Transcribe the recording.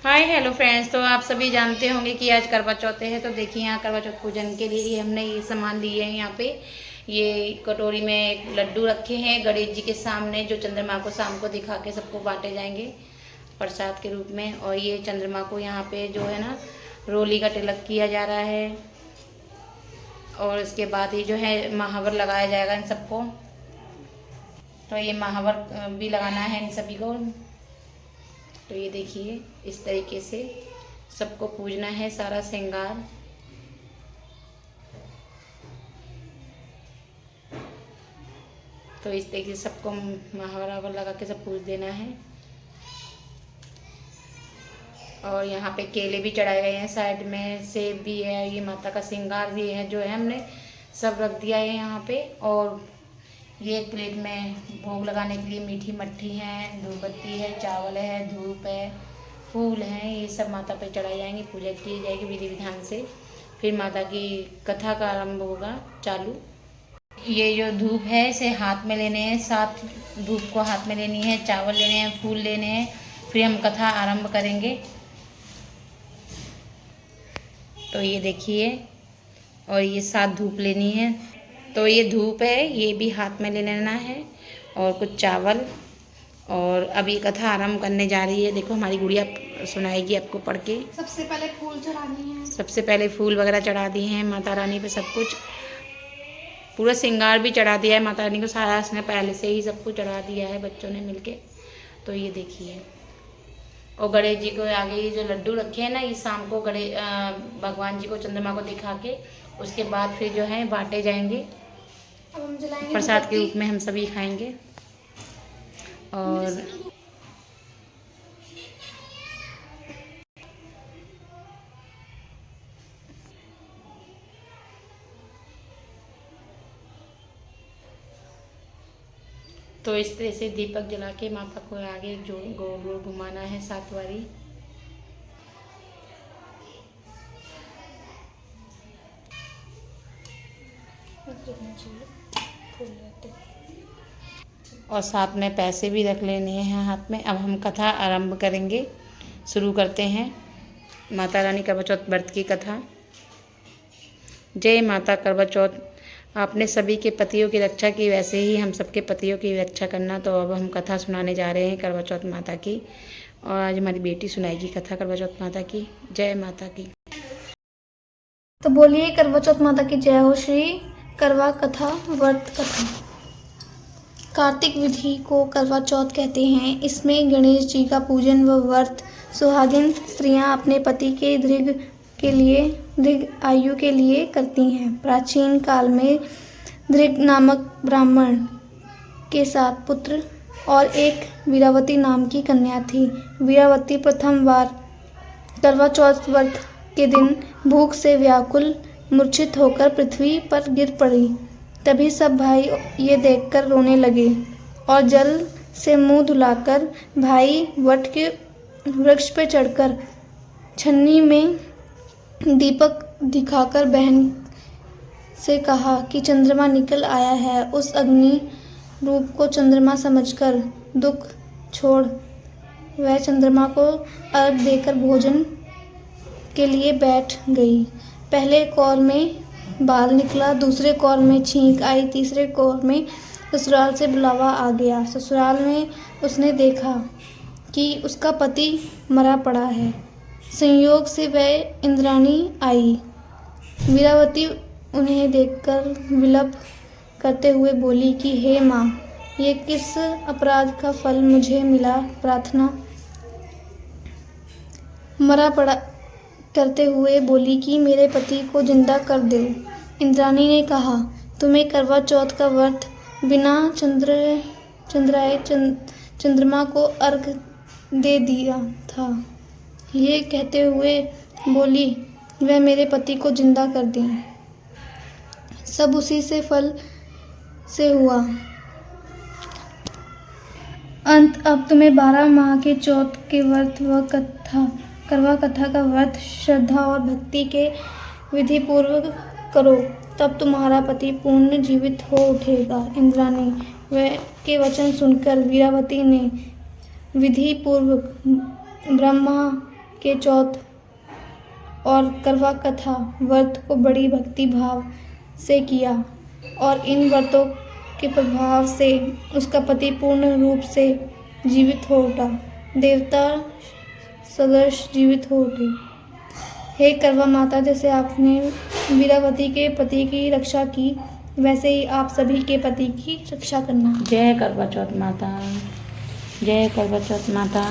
Hi hello friends. तो आप सभी जानते होंगे कि आज करवा चौथ है। तो देखिए यहाँ करवा चौथ पूजन के लिए हमने ये सामान लिए हैं। यहाँ पे ये कटोरी में लड्डू रखे हैं गणेश जी के सामने, जो चंद्रमा को शाम को दिखा के सबको बांटे जाएंगे प्रसाद के रूप में। और ये चंद्रमा को यहाँ पे जो है ना रोली का तिलक किया जा रहा है। और इसके बाद ही जो है महावर लगाया जाएगा इन सबको। तो ये महावर भी लगाना है इन सभी को। तो ये देखिए इस तरीके से सबको पूजना है, सारा श्रृंगार। तो इस तरीके से सबको महावर लगा के सब पूज देना है। और यहाँ पे केले भी चढ़ाए गए हैं, साइड में सेब भी है, ये माता का श्रृंगार भी है जो है हमने सब रख दिया है यहाँ पे। और ये एक प्लेट में भोग लगाने के लिए मीठी मट्ठी है, धूपबत्ती है, चावल है, धूप है, फूल हैं, ये सब माता पे चढ़ाई जाएंगे, पूजा की जाएगी विधि विधान से। फिर माता की कथा का आरंभ होगा चालू। ये जो धूप है इसे हाथ में लेने हैं, 7 धूप को हाथ में लेनी है, चावल लेने हैं, फूल लेने हैं, फिर हम कथा आरंभ करेंगे। तो ये देखिए, और ये 7 धूप लेनी है। तो ये धूप है, ये भी हाथ में ले लेना है, और कुछ चावल। और अब ये कथा आरंभ करने जा रही है। देखो हमारी गुड़िया सुनाएगी आपको पढ़ के। सबसे पहले फूल चढ़ाने हैं। सबसे पहले फूल वगैरह चढ़ा दिए हैं माता रानी पे, सब कुछ पूरा श्रृंगार भी चढ़ा दिया है माता रानी को, सारा उसने पहले से ही सब कुछ चढ़ा दिया है बच्चों ने मिलके। तो ये देखिए, और गणेश जी को आगे ये जो लड्डू रखे हैं ना, ये शाम को भगवान जी को चंद्रमा को दिखा के उसके बाद फिर जो है बांटे जाएंगे। अब हम जलाएंगे प्रसाद के रूप में हम सभी खाएंगे। तो इस तरह से दीपक जला के माता को आगे जो गोल गोल घुमाना है 7 बारी। और साथ में पैसे भी रख लेने हैं हाथ में। अब हम कथा आरंभ करेंगे, शुरू करते हैं माता रानी करवा चौथ व्रत की कथा। जय माता करवा चौथ, आपने सभी के पतियों की रक्षा की, वैसे ही हम सबके पतियों की रक्षा करना। तो अब हम कथा सुनाने जा रहे हैं करवा चौथ माता की, और आज हमारी बेटी सुनाएगी कथा करवा चौथ माता की। जय माता की। तो बोलिए करवा चौथ माता की जय हो। श्री करवा कथा व्रत कथा। कार्तिक विधि को करवा चौथ कहते हैं। इसमें गणेश जी का पूजन व व्रत सुहागिन स्त्रियां अपने पति के दीर्घ आयु के लिए करती हैं। प्राचीन काल में दृग नामक ब्राह्मण के 7 पुत्र और एक वीरावती नाम की कन्या थी। वीरावती प्रथम बार करवा चौथ व्रत के दिन भूख से व्याकुल मूर्छित होकर पृथ्वी पर गिर पड़ी। तभी सब भाई ये देखकर रोने लगे और जल से मुंह धुलाकर भाई वट के वृक्ष पर चढ़कर छन्नी में दीपक दिखाकर बहन से कहा कि चंद्रमा निकल आया है। उस अग्नि रूप को चंद्रमा समझकर दुख छोड़ वह चंद्रमा को अर्घ देकर भोजन के लिए बैठ गई। पहले कौर में बाल निकला, दूसरे कौर में छींक आई, तीसरे कौर में ससुराल से बुलावा आ गया। ससुराल में उसने देखा कि उसका पति मरा पड़ा है। संयोग से वह इंद्राणी आई। वीरावती उन्हें देखकर विलप करते हुए बोली कि हे माँ, ये किस अपराध का फल मुझे मिला। प्रार्थना मरा पड़ा करते हुए बोली कि मेरे पति को जिंदा कर दो। इंद्राणी ने कहा, तुम्हें करवा चौथ का व्रत बिना चंद्रमा को अर्घ दे दिया था। ये कहते हुए बोली, वह मेरे पति को जिंदा कर दें। सब उसी से फल से हुआ। अंत अब तुम्हें 12 माह के चौथ के व्रत व करवा कथा का व्रत श्रद्धा और भक्ति के विधि पूर्वक करो, तब तुम्हारा पति पूर्ण जीवित हो उठेगा। इंद्राणी के वचन सुनकर वीरावती ने विधि पूर्वक ब्रह्मा के चौथ और करवा कथा व्रत को बड़ी भक्ति भाव से किया और इन व्रतों के प्रभाव से उसका पति पूर्ण रूप से जीवित हो उठा, देवता सदृश जीवित हो उठे। हे करवा माता, जैसे आपने वीरावती के पति की रक्षा की, वैसे ही आप सभी के पति की रक्षा करना। जय करवा चौथ माता, जय करवा चौथ माता।